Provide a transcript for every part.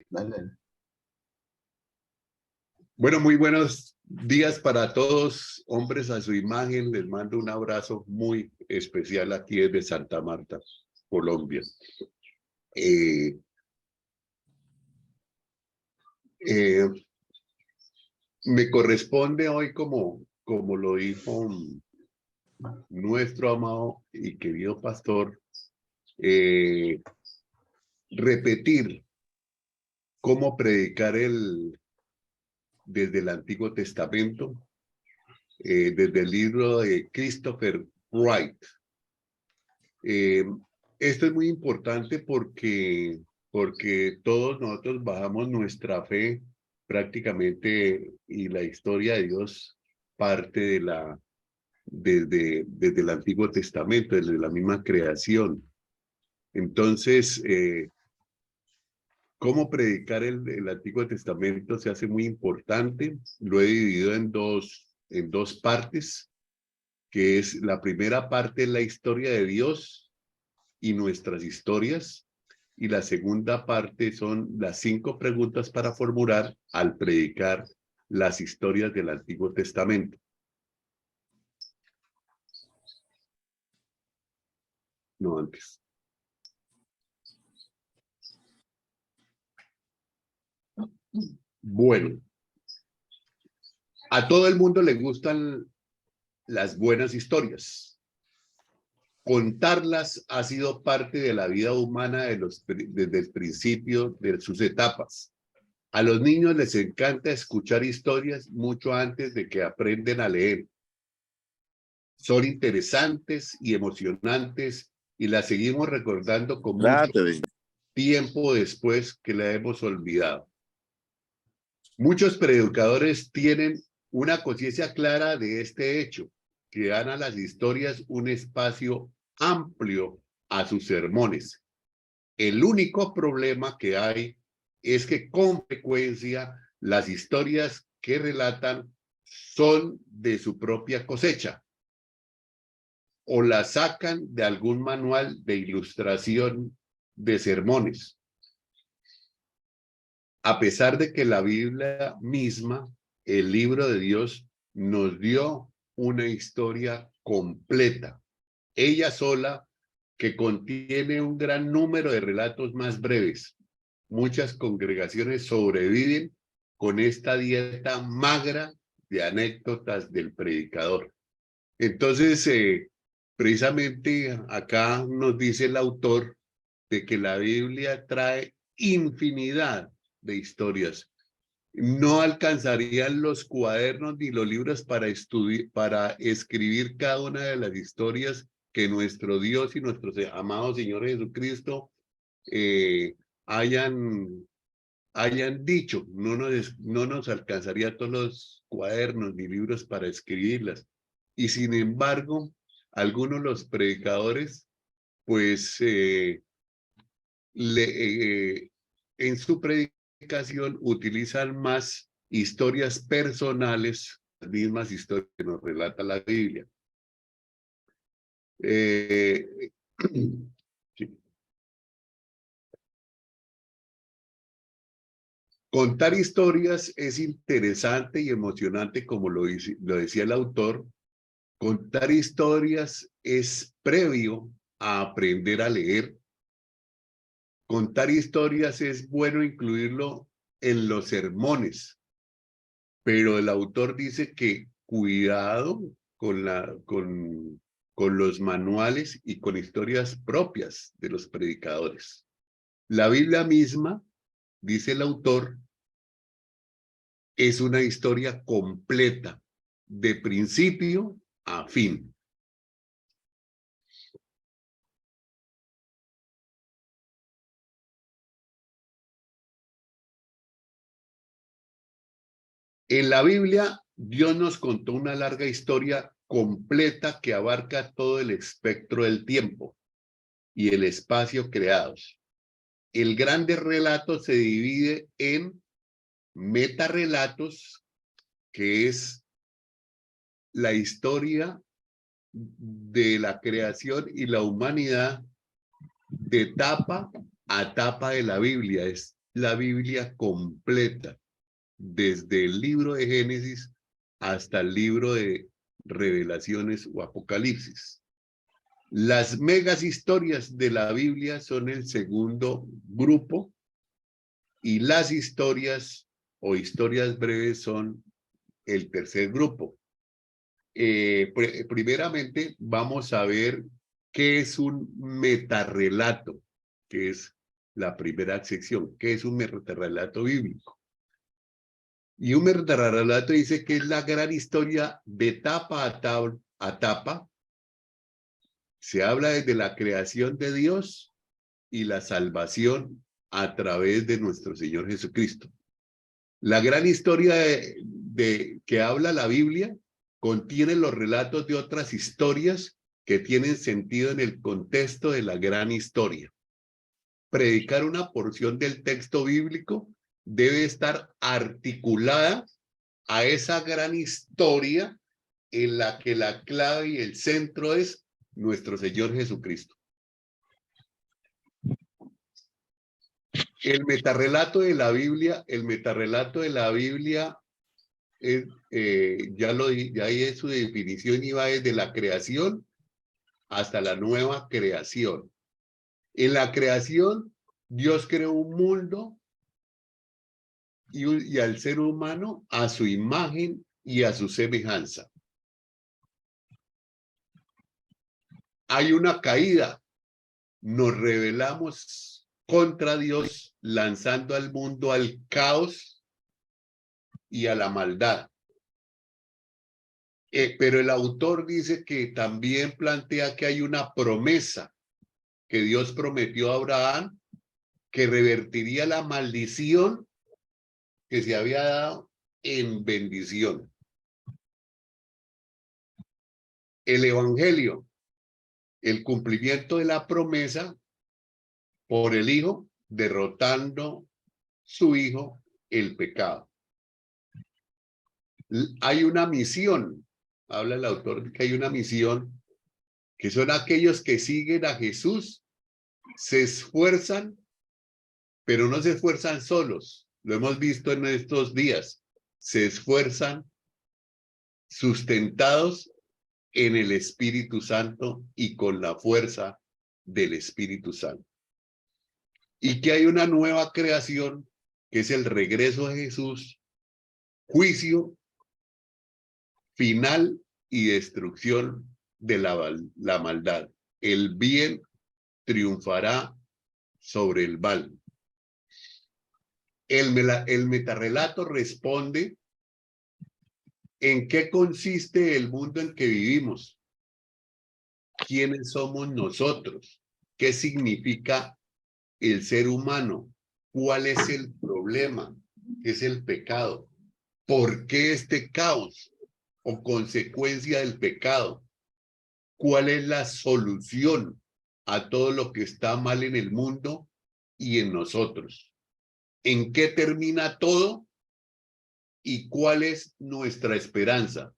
Dale. Bueno, muy buenos días para todos, hombres a su imagen. Les mando un abrazo muy especial aquí desde Santa Marta, Colombia. Eh, eh, Me corresponde hoy, como lo dijo nuestro amado y querido pastor, repetir cómo predicar desde el Antiguo Testamento, desde el libro de Christopher Wright. Esto es muy importante porque todos nosotros bajamos nuestra fe prácticamente, y la historia de Dios parte desde el Antiguo Testamento, desde la misma creación. Entonces, cómo predicar el Antiguo Testamento se hace muy importante. Lo he dividido en dos partes, que es la primera parte, la historia de Dios y nuestras historias, y la segunda parte son las 5 preguntas para formular al predicar las historias del Antiguo Testamento. No antes. Bueno, a todo el mundo le gustan las buenas historias. Contarlas ha sido parte de la vida humana desde el principio de sus etapas. A los niños les encanta escuchar historias mucho antes de que aprenden a leer. Son interesantes y emocionantes y las seguimos recordando con mucho tiempo después que la hemos olvidado. Muchos predicadores tienen una conciencia clara de este hecho, que dan a las historias un espacio amplio a sus sermones. El único problema que hay es que con frecuencia las historias que relatan son de su propia cosecha o las sacan de algún manual de ilustración de sermones. A pesar de que la Biblia misma, el libro de Dios, nos dio una historia completa, ella sola, que contiene un gran número de relatos más breves. Muchas congregaciones sobreviven con esta dieta magra de anécdotas del predicador. Entonces, precisamente acá nos dice el autor de que la Biblia trae infinidad de historias. No alcanzarían los cuadernos ni los libros para escribir cada una de las historias que nuestro Dios y nuestro amado Señor Jesucristo hayan dicho. No nos alcanzaría todos los cuadernos ni libros para escribirlas. Y sin embargo, algunos de los predicadores, pues, en su predicación utilizan más historias personales, las mismas historias que nos relata la Biblia. Sí. Contar historias es interesante y emocionante, como lo decía el autor. Contar historias es previo a aprender a leer. Contar historias es bueno incluirlo en los sermones, pero el autor dice que cuidado con los manuales y con historias propias de los predicadores. La Biblia misma, dice el autor, es una historia completa, de principio a fin. En la Biblia, Dios nos contó una larga historia completa que abarca todo el espectro del tiempo y el espacio creados. El grande relato se divide en metarrelatos, que es la historia de la creación y la humanidad de tapa a tapa de la Biblia. Es la Biblia completa, desde el libro de Génesis hasta el libro de Revelaciones o Apocalipsis. Las megas historias de la Biblia son el segundo grupo y las historias o historias breves son el tercer grupo. Primeramente vamos a ver qué es un metarrelato, que es la primera sección. ¿Qué es un metarrelato bíblico? Y un metarrelato dice que es la gran historia de tapa a tapa. Se habla desde la creación de Dios y la salvación a través de nuestro Señor Jesucristo. La gran historia que habla la Biblia contiene los relatos de otras historias que tienen sentido en el contexto de la gran historia. Predicar una porción del texto bíblico debe estar articulada a esa gran historia en la que la clave y el centro es nuestro Señor Jesucristo. El metarrelato de la Biblia es, ya es su definición y va desde la creación hasta la nueva creación. En la creación, Dios creó un mundo y al ser humano a su imagen y a su semejanza. Hay una caída, nos rebelamos contra Dios, lanzando al mundo al caos y a la maldad. Pero el autor dice que también plantea que hay una promesa que Dios prometió a Abraham que revertiría la maldición que se había dado en bendición. El evangelio, el cumplimiento de la promesa por el Hijo, derrotando su Hijo el pecado. Hay una misión, habla el autor de que hay una misión, que son aquellos que siguen a Jesús, se esfuerzan, pero no se esfuerzan solos. Lo hemos visto en estos días. Se esfuerzan sustentados en el Espíritu Santo y con la fuerza del Espíritu Santo. Y que hay una nueva creación, que es el regreso de Jesús, juicio final y destrucción de la maldad. El bien triunfará sobre el mal. El metarrelato responde en qué consiste el mundo en que vivimos, quiénes somos nosotros, qué significa el ser humano, cuál es el problema, qué es el pecado, por qué este caos o consecuencia del pecado, cuál es la solución a todo lo que está mal en el mundo y en nosotros, en qué termina todo y cuál es nuestra esperanza.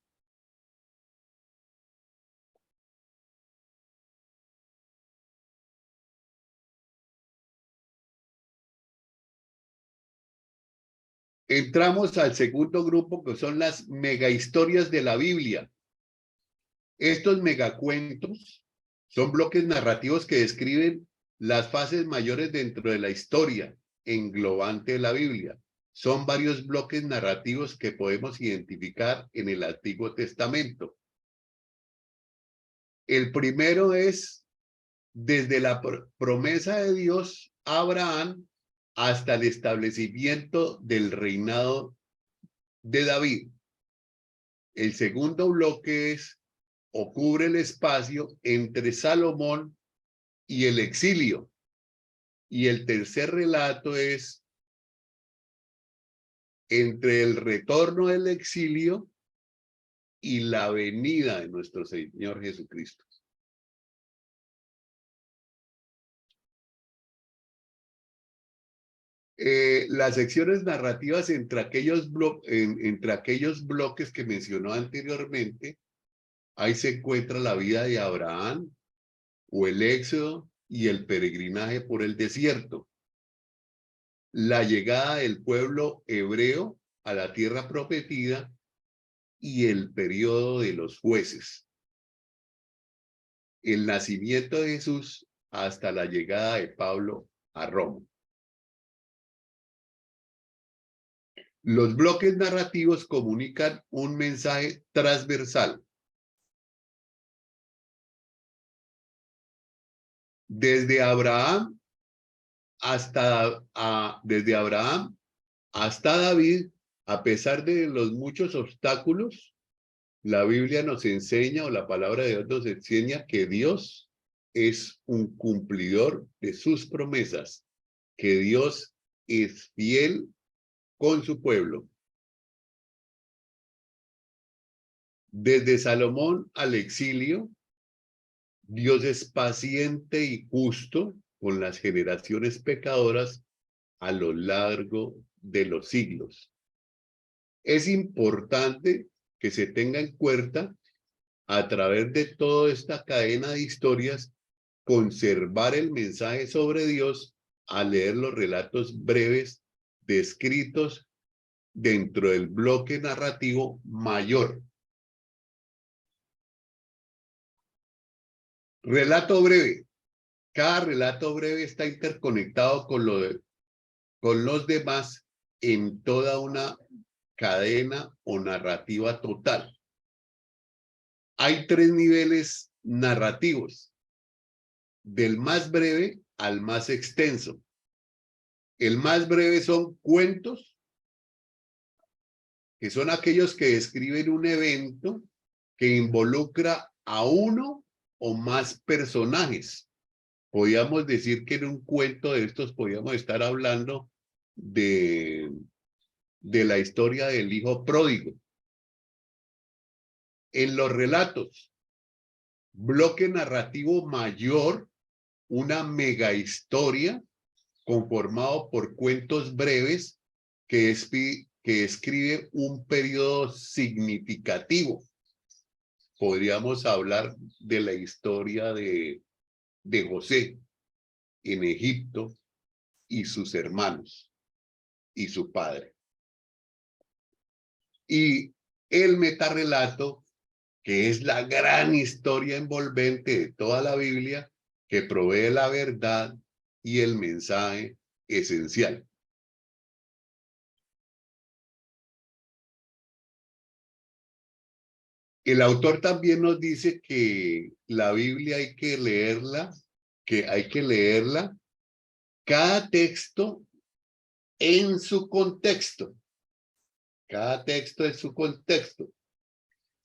Entramos al segundo grupo, que son las megahistorias de la Biblia. Estos megacuentos son bloques narrativos que describen las fases mayores dentro de la historia englobante de la Biblia. Son varios bloques narrativos que podemos identificar en el Antiguo Testamento. El primero es desde la promesa de Dios a Abraham hasta el establecimiento del reinado de David. El segundo bloque es o cubre el espacio entre Salomón y el exilio. Y el tercer relato es entre el retorno del exilio y la venida de nuestro Señor Jesucristo. Las secciones narrativas entre aquellos bloques que mencionó anteriormente, ahí se encuentra la vida de Abraham o el éxodo y el peregrinaje por el desierto. la llegada del pueblo hebreo a la tierra prometida y el periodo de los jueces. El nacimiento de Jesús hasta la llegada de Pablo a Roma. Los bloques narrativos comunican un mensaje transversal. Desde Abraham hasta David, a pesar de los muchos obstáculos, la Biblia nos enseña, o la palabra de Dios nos enseña, que Dios es un cumplidor de sus promesas, que Dios es fiel con su pueblo. Desde Salomón al exilio, Dios es paciente y justo con las generaciones pecadoras a lo largo de los siglos. Es importante que se tenga en cuenta, a través de toda esta cadena de historias, conservar el mensaje sobre Dios al leer los relatos breves descritos dentro del bloque narrativo mayor. Relato breve. Cada relato breve está interconectado con los demás en toda una cadena o narrativa total. Hay 3 niveles narrativos, del más breve al más extenso. El más breve son cuentos, que son aquellos que describen un evento que involucra a uno o más personajes. Podríamos decir que en un cuento de estos podríamos estar hablando de la historia del hijo pródigo. En los relatos, bloque narrativo mayor, una mega historia conformado por cuentos breves que describe un periodo significativo. Podríamos hablar de la historia de José en Egipto y sus hermanos y su padre. Y el metarrelato, que es la gran historia envolvente de toda la Biblia, que provee la verdad y el mensaje esencial. El autor también nos dice que la Biblia hay que leerla, cada texto en su contexto. Cada texto en su contexto.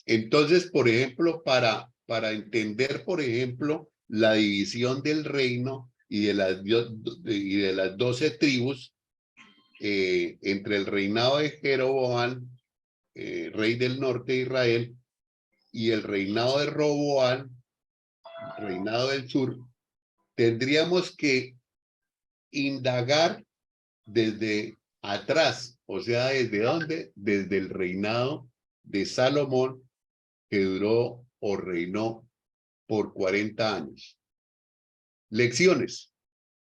Entonces, por ejemplo, para entender, por ejemplo, la división del reino y de las 12 tribus, entre el reinado de Jeroboam, rey del norte de Israel, y el reinado de Roboam, reinado del sur, tendríamos que indagar desde atrás, o sea, ¿desde dónde? Desde el reinado de Salomón, que duró o reinó por 40 años. Lecciones.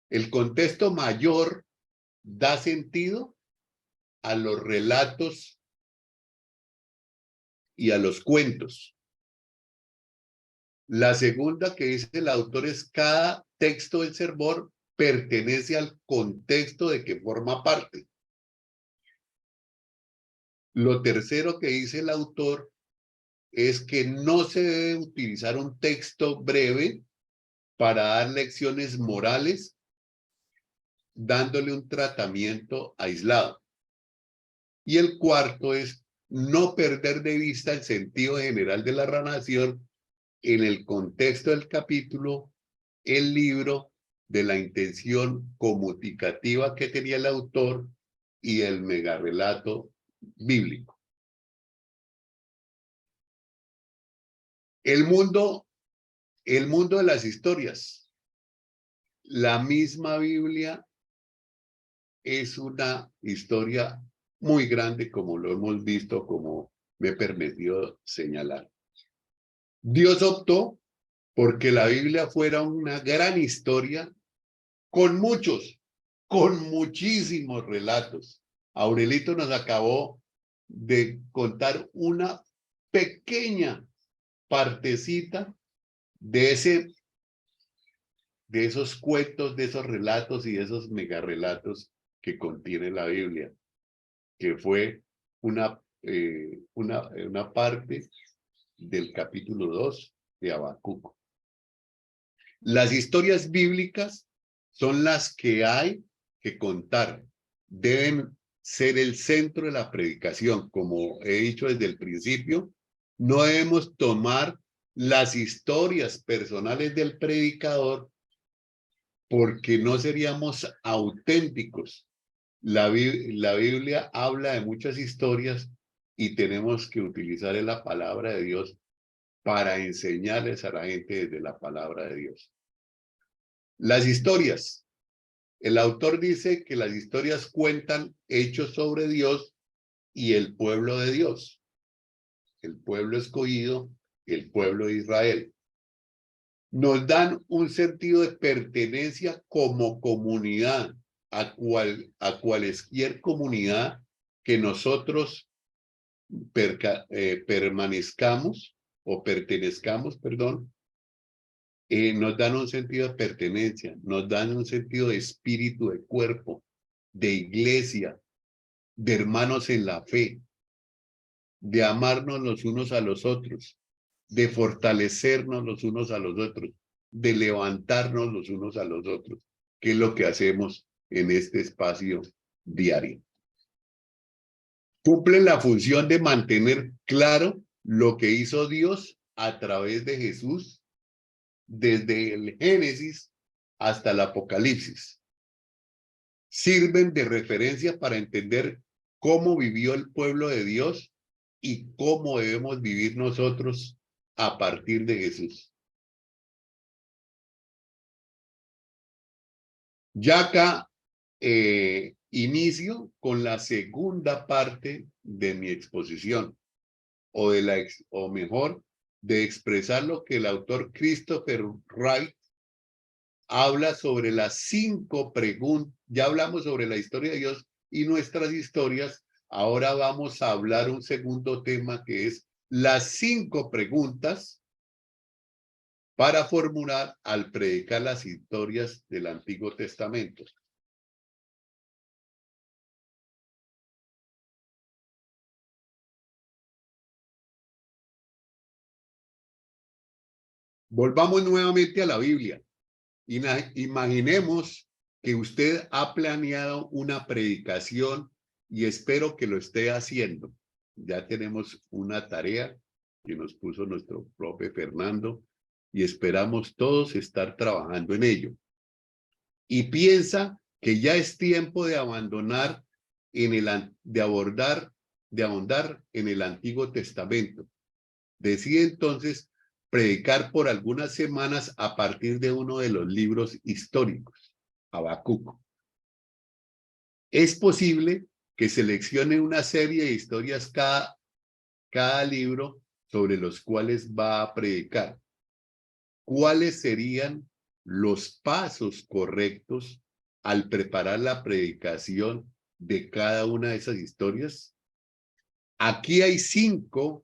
El contexto mayor da sentido a los relatos y a los cuentos. La segunda que dice el autor es: cada texto del sermón pertenece al contexto de que forma parte. Lo tercero que dice el autor es que no se debe utilizar un texto breve para dar lecciones morales, dándole un tratamiento aislado. Y el cuarto es no perder de vista el sentido general de la narración en el contexto del capítulo, el libro, de la intención comunicativa que tenía el autor y el megarrelato bíblico. El mundo de las historias. La misma Biblia es una historia muy grande, como lo hemos visto, como me permitió señalar. Dios optó porque la Biblia fuera una gran historia con muchos con muchísimos relatos. Aurelito nos acabó de contar una pequeña partecita de esos cuentos, de esos relatos y de esos megarrelatos que contiene la Biblia, que fue una parte del capítulo 2 de Habacuc. Las historias bíblicas son las que hay que contar. Deben ser el centro de la predicación. Como he dicho desde el principio, no debemos tomar las historias personales del predicador porque no seríamos auténticos. La Biblia habla de muchas historias y tenemos que utilizar la palabra de Dios para enseñarles a la gente desde la palabra de Dios. Las historias. El autor dice que las historias cuentan hechos sobre Dios y el pueblo de Dios, el pueblo escogido, el pueblo de Israel. Nos dan un sentido de pertenencia como comunidad a cualesquier comunidad que nosotros permanezcamos o pertenezcamos, perdón, nos dan un sentido de pertenencia, nos dan un sentido de espíritu, de cuerpo, de iglesia, de hermanos en la fe, de amarnos los unos a los otros, de fortalecernos los unos a los otros, de levantarnos los unos a los otros, que es lo que hacemos en este espacio diario. Cumple la función de mantener claro lo que hizo Dios a través de Jesús desde el Génesis hasta el Apocalipsis. Sirven de referencia para entender cómo vivió el pueblo de Dios y cómo debemos vivir nosotros a partir de Jesús. Ya acá inicio con la segunda parte de mi exposición, o mejor, de expresar lo que el autor Christopher Wright habla sobre las 5 preguntas. Ya hablamos sobre la historia de Dios y nuestras historias. Ahora vamos a hablar un segundo tema que es las 5 preguntas para formular al predicar las historias del Antiguo Testamento. Volvamos nuevamente a la Biblia. Imaginemos que usted ha planeado una predicación y espero que lo esté haciendo. Ya tenemos una tarea que nos puso nuestro profe Fernando y esperamos todos estar trabajando en ello. Y piensa que ya es tiempo de abandonar de ahondar en el Antiguo Testamento. Decide entonces predicar por algunas semanas a partir de uno de los libros históricos, Habacuc. Es posible que seleccione una serie de historias cada libro sobre los cuales va a predicar. ¿Cuáles serían los pasos correctos al preparar la predicación de cada una de esas historias? Aquí hay 5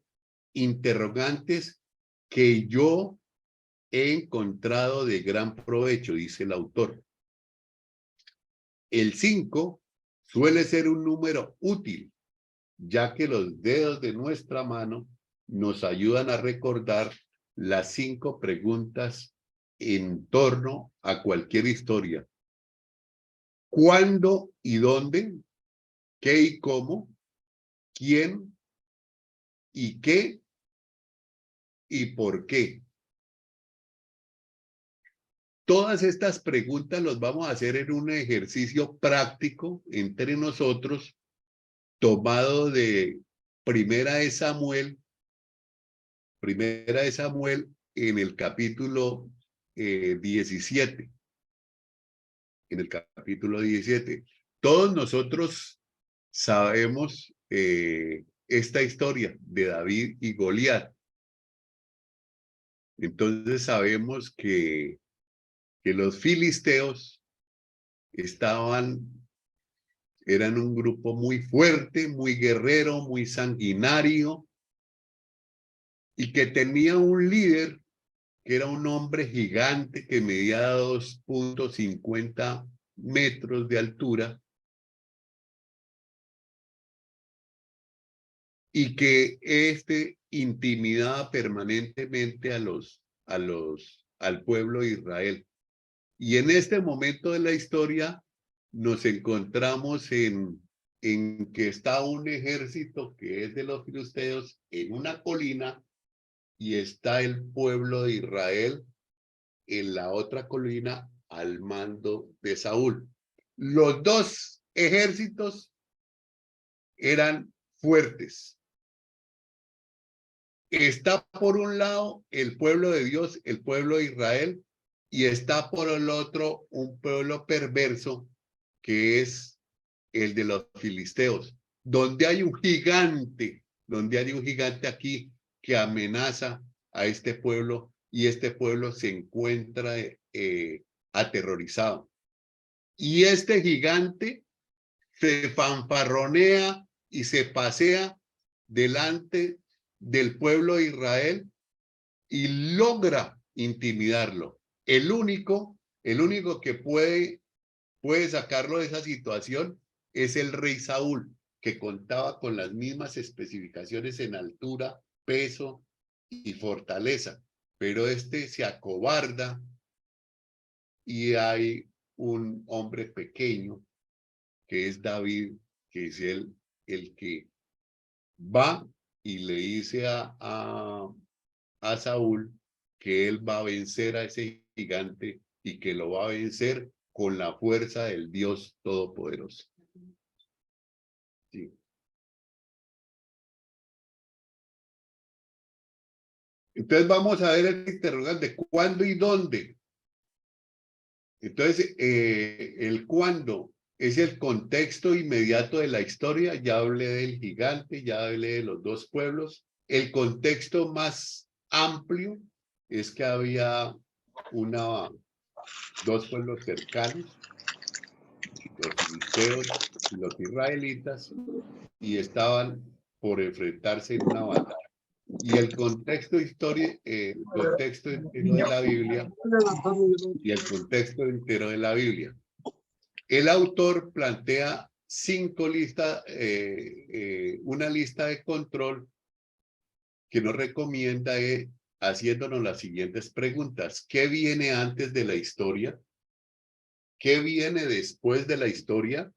interrogantes que yo he encontrado de gran provecho, dice el autor. El 5 suele ser un número útil, ya que los dedos de nuestra mano nos ayudan a recordar las 5 preguntas en torno a cualquier historia. ¿Cuándo y dónde? ¿Qué y cómo? ¿Quién y qué? ¿Y por qué? Todas estas preguntas las vamos a hacer en un ejercicio práctico entre nosotros, tomado de Primera de Samuel en el capítulo 17. En el capítulo 17. Todos nosotros sabemos esta historia de David y Goliat. Entonces sabemos que los filisteos eran un grupo muy fuerte, muy guerrero, muy sanguinario, y que tenía un líder que era un hombre gigante que medía 2,50 metros de altura, y que intimidaba permanentemente al pueblo de Israel. Y en este momento de la historia nos encontramos en que está un ejército que es de los filisteos en una colina, y está el pueblo de Israel en la otra colina al mando de Saúl. Los dos ejércitos eran fuertes. Está por un lado el pueblo de Dios, el pueblo de Israel, y está por el otro un pueblo perverso que es el de los filisteos, donde hay un gigante aquí que amenaza a este pueblo, y este pueblo se encuentra aterrorizado. Y este gigante se fanfarronea y se pasea delante del pueblo de Israel y logra intimidarlo. El único que puede sacarlo de esa situación es el rey Saúl, que contaba con las mismas especificaciones en altura, peso y fortaleza, pero este se acobarda, y hay un hombre pequeño que es David, que es el que va y le dice a Saúl que él va a vencer a ese gigante y que lo va a vencer con la fuerza del Dios Todopoderoso. Sí. Entonces vamos a ver el interrogante, ¿cuándo y dónde? Entonces, el cuándo es el contexto inmediato de la historia. Ya hablé del gigante, ya hablé de los dos pueblos. El contexto más amplio es que había dos pueblos cercanos, los filisteos y los israelitas, y estaban por enfrentarse en una batalla. Y el contexto entero de la Biblia, el autor plantea una lista de control que nos recomienda, haciéndonos las siguientes preguntas. ¿Qué viene antes de la historia? ¿Qué viene después de la historia?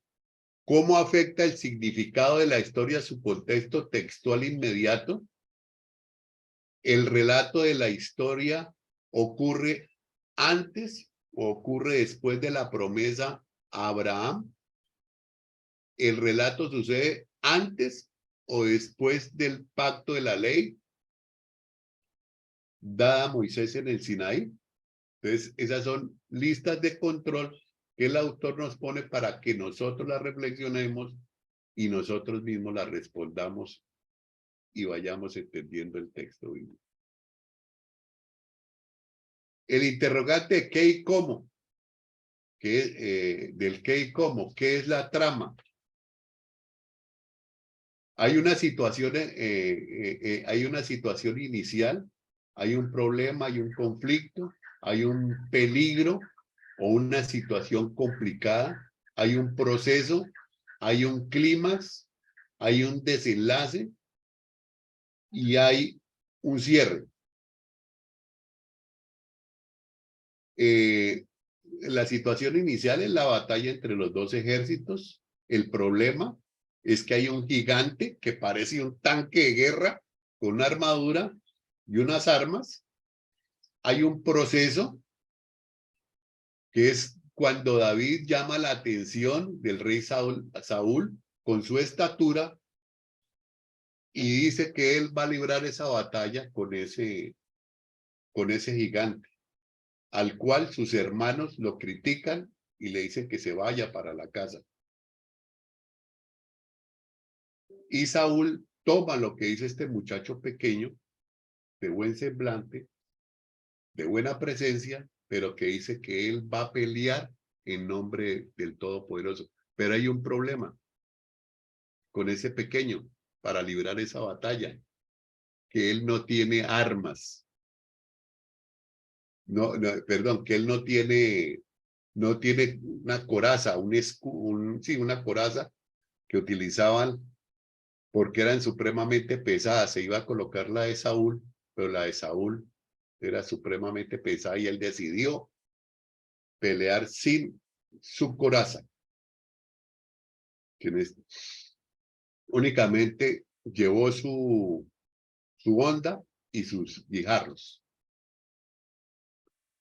¿Cómo afecta el significado de la historia a su contexto textual inmediato? ¿El relato de la historia ocurre antes o ocurre después de la promesa a Abraham? ¿El relato sucede antes o después del pacto de la ley dada a Moisés en el Sinaí? Entonces, esas son listas de control que el autor nos pone para que nosotros las reflexionemos y nosotros mismos las respondamos y vayamos entendiendo el texto bíblico. El interrogante de qué y cómo, del qué y cómo, qué es la trama. Hay una situación inicial, hay un problema, hay un conflicto, hay un peligro o una situación complicada, hay un proceso, hay un clímax, hay un desenlace y hay un cierre. La situación inicial es la batalla entre los dos ejércitos. El problema es que hay un gigante que parece un tanque de guerra con una armadura y unas armas. Hay un proceso que es cuando David llama la atención del rey Saúl con su estatura y dice que él va a librar esa batalla con ese gigante, al cual sus hermanos lo critican y le dicen que se vaya para la casa. Y Saúl toma lo que dice este muchacho pequeño, de buen semblante, de buena presencia, pero que dice que él va a pelear en nombre del Todopoderoso. Pero hay un problema con ese pequeño para librar esa batalla, que él no tiene armas. No, perdón, que él no tiene una coraza, sí, una coraza que utilizaban porque eran supremamente pesadas. Se iba a colocar la de Saúl, pero la de Saúl era supremamente pesada y él decidió pelear sin su coraza, que únicamente llevó su honda y sus guijarros.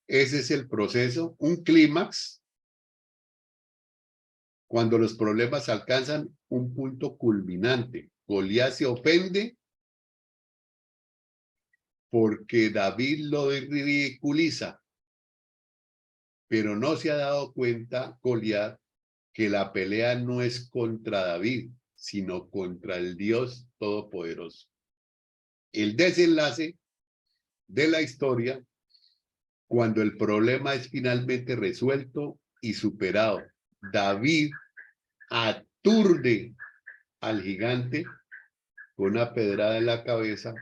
Ese es el proceso, un clímax, cuando los problemas alcanzan un punto culminante. Goliat se ofende porque David lo ridiculiza, pero no se ha dado cuenta Goliat que la pelea no es contra David, sino contra el Dios Todopoderoso. El desenlace de la historia, cuando el problema es finalmente resuelto y superado, David aturde al gigante con una pedrada en la cabeza.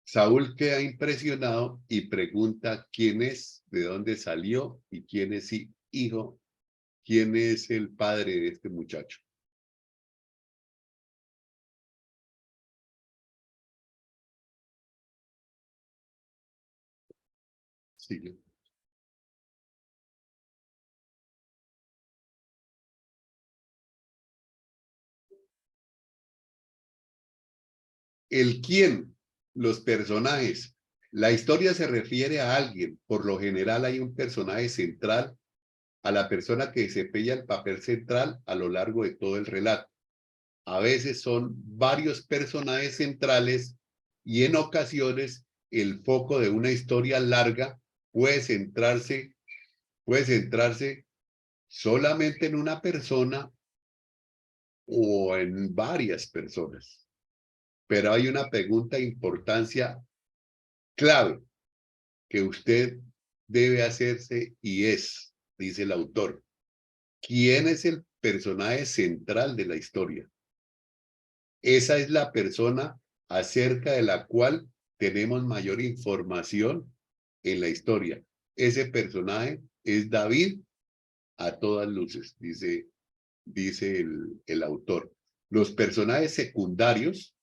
Saúl queda impresionado y pregunta quién es, de dónde salió y quién es hijo, quién es el padre de este muchacho. Sigue. El quién, los personajes. La historia se refiere a alguien. Por lo general hay un personaje central, a la persona que desempeña el papel central a lo largo de todo el relato. A veces son varios personajes centrales y en ocasiones el foco de una historia larga puede centrarse solamente en una persona o en varias personas. Pero hay una pregunta de importancia clave que usted debe hacerse y es, dice el autor, ¿quién es el personaje central de la historia? Esa es la persona acerca de la cual tenemos mayor información en la historia. Ese personaje es David a todas luces, dice el autor. Los personajes secundarios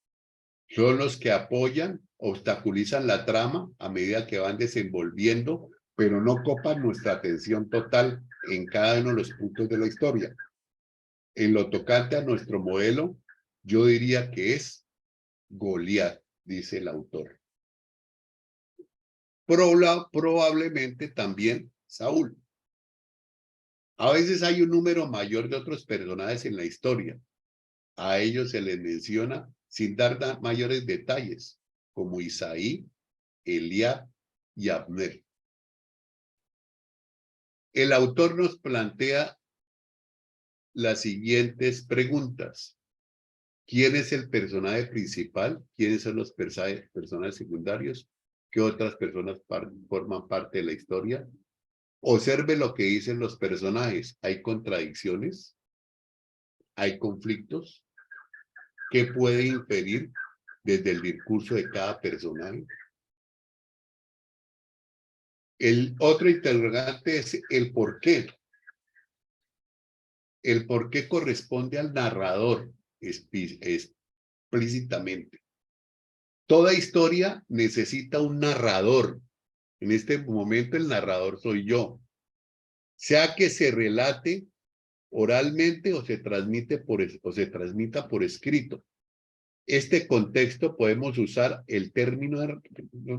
son los que apoyan, obstaculizan la trama a medida que van desenvolviendo, pero no copan nuestra atención total en cada uno de los puntos de la historia. En lo tocante a nuestro modelo, yo diría que es Goliat, dice el autor. Probablemente también Saúl. A veces hay un número mayor de otros personajes en la historia. A ellos se les menciona sin dar mayores detalles, como Isaí, Eliab y Abner. El autor nos plantea las siguientes preguntas. ¿Quién es el personaje principal? ¿Quiénes son los personajes secundarios? ¿Qué otras personas forman parte de la historia? Observe lo que dicen los personajes. ¿Hay contradicciones? ¿Hay conflictos? ¿Qué puede inferir desde el discurso de cada personaje? El otro interrogante es el por qué. El por qué corresponde al narrador explícitamente. Toda historia necesita un narrador. En este momento el narrador soy yo. Sea que se relate oralmente o se transmita por escrito. Este contexto podemos usar el término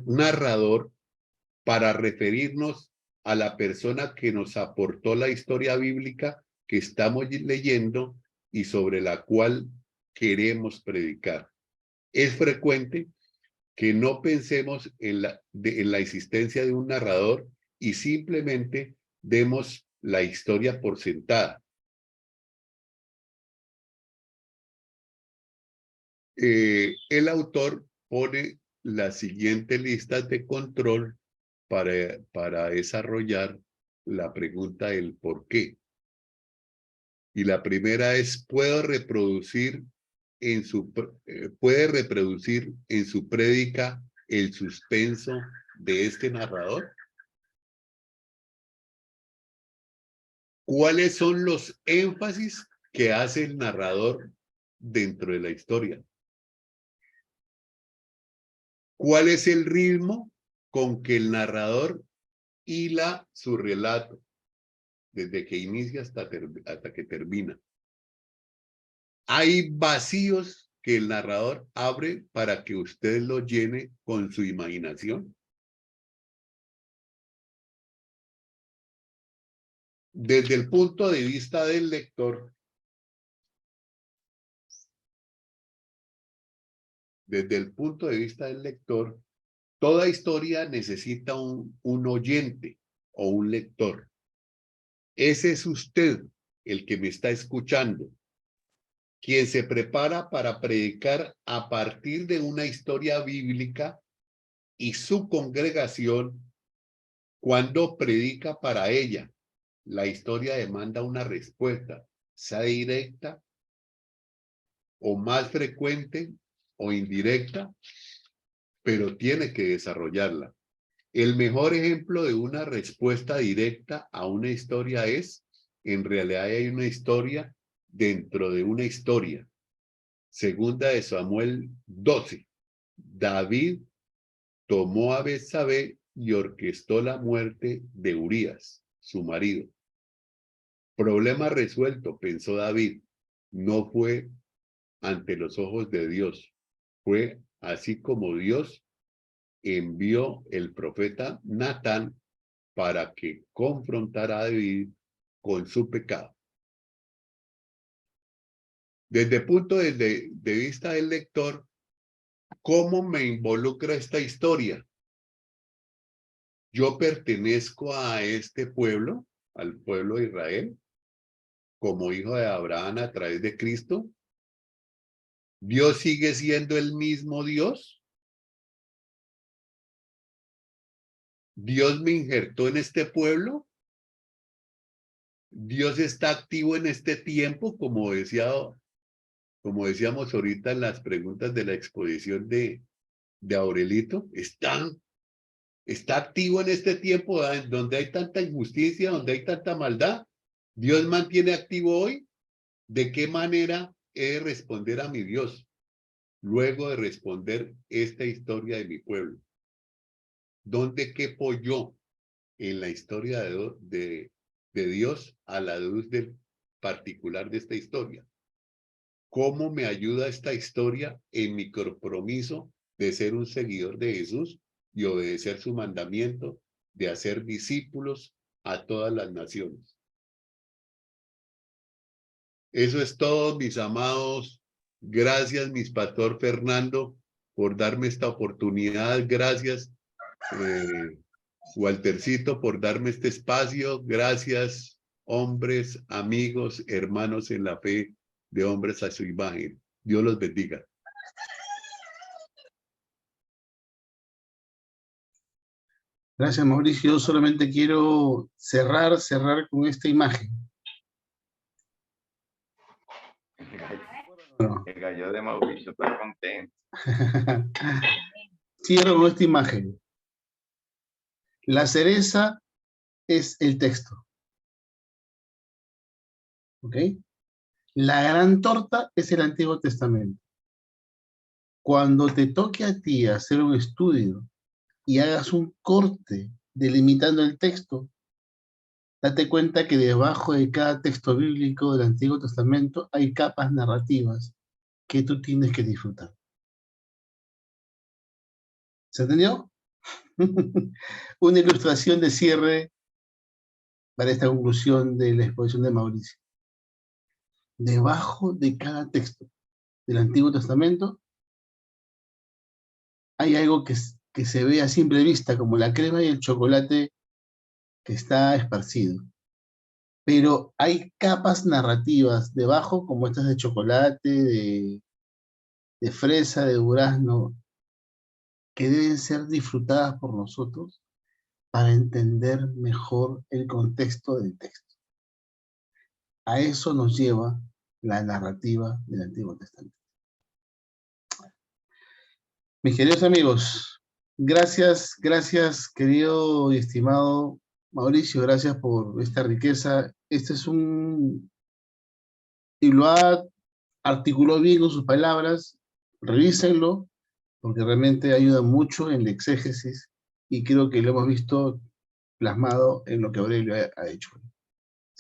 narrador para referirnos a la persona que nos aportó la historia bíblica que estamos leyendo y sobre la cual queremos predicar. Es frecuente que no pensemos en la existencia de un narrador y simplemente demos la historia por sentada. El autor pone las siguientes listas de control para desarrollar la pregunta del por qué. Y la primera es, ¿puede reproducir en su prédica el suspenso de este narrador? ¿Cuáles son los énfasis que hace el narrador dentro de la historia? ¿Cuál es el ritmo con que el narrador hila su relato desde que inicia hasta que termina? Hay vacíos que el narrador abre para que usted los llene con su imaginación. Desde el punto de vista del lector, toda historia necesita un oyente o un lector. Ese es usted, el que me está escuchando, quien se prepara para predicar a partir de una historia bíblica, y su congregación, cuando predica para ella. La historia demanda una respuesta, sea directa o más frecuente o indirecta, pero tiene que desarrollarla. El mejor ejemplo de una respuesta directa a una historia es, en realidad hay una historia dentro de una historia. Segunda de Samuel 12. David tomó a Betsabé y orquestó la muerte de Urías, su marido. Problema resuelto, pensó David. No fue ante los ojos de Dios. Fue así como Dios envió el profeta Natán para que confrontara a David con su pecado. Desde el punto de vista del lector, ¿cómo me involucra esta historia? Yo pertenezco a este pueblo, al pueblo de Israel, como hijo de Abraham a través de Cristo. ¿Dios sigue siendo el mismo Dios? ¿Dios me injertó en este pueblo? ¿Dios está activo en este tiempo, como decíamos ahorita en las preguntas de la exposición de Aurelito? ¿Está activo en este tiempo donde hay tanta injusticia, donde hay tanta maldad? ¿Dios mantiene activo hoy? ¿De qué manera he de responder a mi Dios luego de responder esta historia de mi pueblo? ¿Dónde quepo yo en la historia de Dios a la luz del particular de esta historia? ¿Cómo me ayuda esta historia en mi compromiso de ser un seguidor de Jesús y obedecer su mandamiento de hacer discípulos a todas las naciones? Eso es todo, mis amados. Gracias, mis pastor Fernando, por darme esta oportunidad. Gracias, Waltercito, por darme este espacio. Gracias, hombres, amigos, hermanos en la fe de Hombres a su Imagen. Dios los bendiga. Gracias, Mauricio. Yo solamente quiero cerrar con esta imagen. El gallo de Mauricio está contento. Cierro con esta imagen. La cereza es el texto. ¿Ok? La gran torta es el Antiguo Testamento. Cuando te toque a ti hacer un estudio y hagas un corte delimitando el texto, date cuenta que debajo de cada texto bíblico del Antiguo Testamento hay capas narrativas que tú tienes que disfrutar. ¿Se entendió? Una ilustración de cierre para esta conclusión de la exposición de Mauricio. Debajo de cada texto del Antiguo Testamento hay algo que se ve a simple vista, como la crema y el chocolate que está esparcido. Pero hay capas narrativas debajo, como estas de chocolate, de fresa, de durazno, que deben ser disfrutadas por nosotros para entender mejor el contexto del texto. A eso nos lleva la narrativa del Antiguo Testamento. Mis queridos amigos, gracias, querido y estimado Mauricio, gracias por esta riqueza. Este es y lo articuló bien con sus palabras, revísenlo, porque realmente ayuda mucho en la exégesis, y creo que lo hemos visto plasmado en lo que Aurelio ha hecho.